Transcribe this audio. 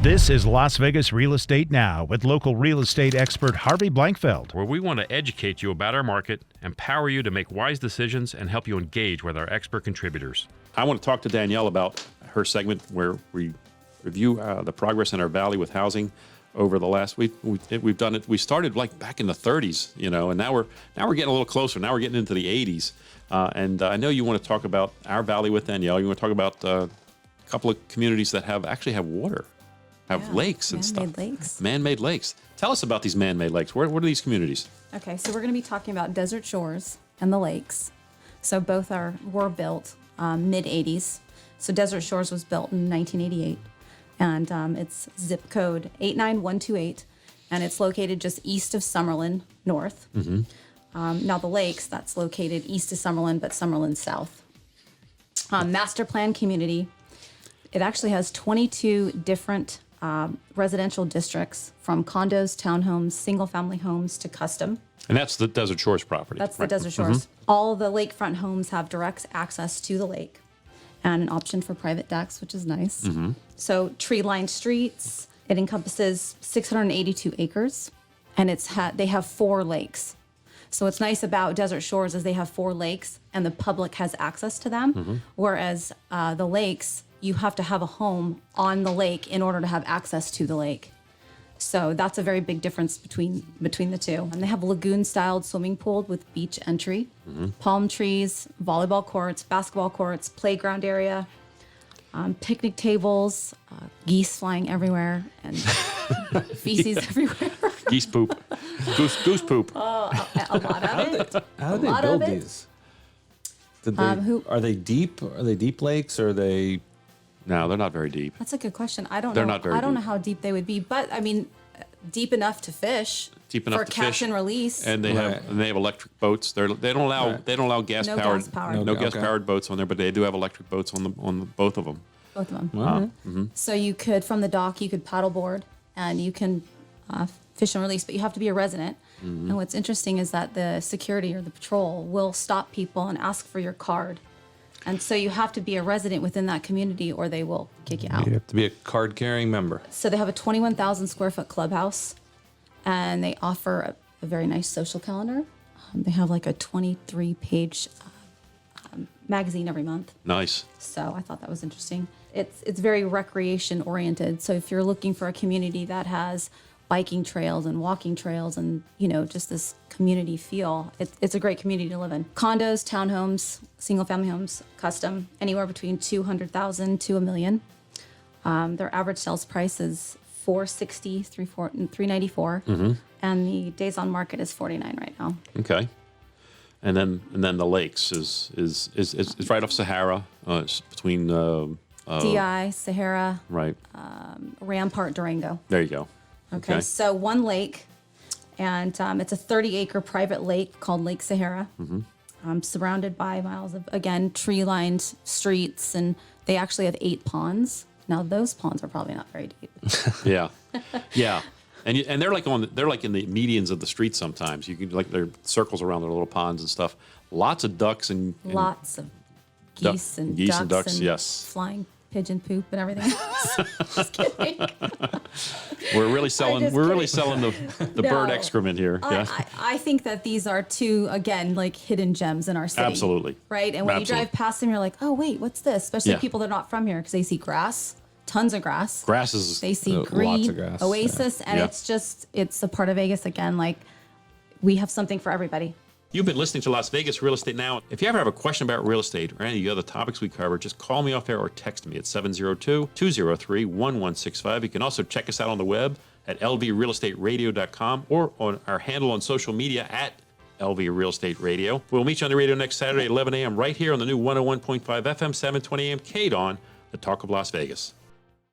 This is Las Vegas Real Estate Now with local real estate expert Harvey Blankfeld. Where we want to educate you about our market, empower you to make wise decisions, and help you engage with our expert contributors. I want to talk to Danielle about her segment where we review the progress in our valley with housing over the last week. We've done it. We started like back in the 30s, and now we're getting a little closer. Now we're getting into the 80s. And I know you want to talk about our valley with Danielle. You want to talk about a couple of communities that actually have water, lakes and stuff. Man-made lakes. Man-made lakes. Tell us about these man-made lakes. What are these communities? Okay, so we're going to be talking about Desert Shores and the lakes. So both were built mid-'80s. So Desert Shores was built in 1988, and it's zip code 89128, and it's located just east of Summerlin North. Mm-hmm. Now the lakes, that's located east of Summerlin, but Summerlin South. Master plan community. It actually has 22 different residential districts, from condos, townhomes, single-family homes to custom. And that's the Desert Shores property. That's right? the Desert Shores. Mm-hmm. All the lakefront homes have direct access to the lake and an option for private decks, which is nice. Mm-hmm. So tree-lined streets. It encompasses 682 acres, and they have 4 lakes. So what's nice about Desert Shores is they have 4 lakes, and the public has access to them, mm-hmm. whereas the lakes, you have to have a home on the lake in order to have access to the lake. So that's a very big difference between the two. And they have a lagoon-styled swimming pool with beach entry, mm-hmm. palm trees, volleyball courts, basketball courts, playground area, picnic tables, geese flying everywhere, and feces everywhere. Geese poop. Goose poop. A lot of it. How do they build these? Are they deep? Are they deep lakes? Or are they... No, they're not very deep. That's a good question. I don't They're know. not very I don't deep. know how deep they would be, but I mean, deep enough to fish. Deep enough for to catch fish. And release. And they have electric boats. They don't allow gas powered. No gas powered boats on there, but they do have electric boats on both of them. Both of them. Wow. Mm-hmm. So you could, from the dock, you could paddleboard and you can fish and release, but you have to be a resident. Mm-hmm. And what's interesting is that the security or the patrol will stop people and ask for your card. And so you have to be a resident within that community or they will kick you out. You have to be a card-carrying member. So they have a 21,000 square foot clubhouse, and they offer a very nice social calendar. They have like a 23-page magazine every month. Nice. So I thought that was interesting. It's very recreation oriented. So if you're looking for a community that has biking trails and walking trails and, just this community feel, it's a great community to live in. Condos, townhomes, single family homes, custom, anywhere between $200,000 to $1 million. Their average sales price is $460, $394, mm-hmm. and the days on market is 49 right now. Okay. And then the lakes is right off Sahara. It's between DI, Sahara, right, Rampart, Durango. There you go. Okay, so one lake, and it's a 30-acre private lake called Lake Sahara, mm-hmm. Surrounded by miles of, again, tree-lined streets, and they actually have 8 ponds. Now those ponds are probably not very deep. Yeah, and they're like in the medians of the street sometimes. You can there are circles around their little ponds and stuff. Lots of ducks and lots of geese and ducks and yes, flying pigeon poop and everything else. Just kidding. We're really selling the bird excrement here. I think that these are 2, again, like hidden gems in our city. Absolutely. Right? And when you drive past them, you're like, oh, wait, what's this? Especially people that are not from here, because they see grass, tons of grass. Grass is... They see green, lots of grass, oasis, and it's a part of Vegas, again, like we have something for everybody. You've been listening to Las Vegas Real Estate Now. If you ever have a question about real estate or any of the other topics we cover, just call me off air or text me at 702-203-1165. You can also check us out on the web at lvrealestateradio.com or on our handle on social media at LV Real Estate Radio. We'll meet you on the radio next Saturday at 11 a.m. right here on the new 101.5 FM, 720 a.m. KDON, the Talk of Las Vegas.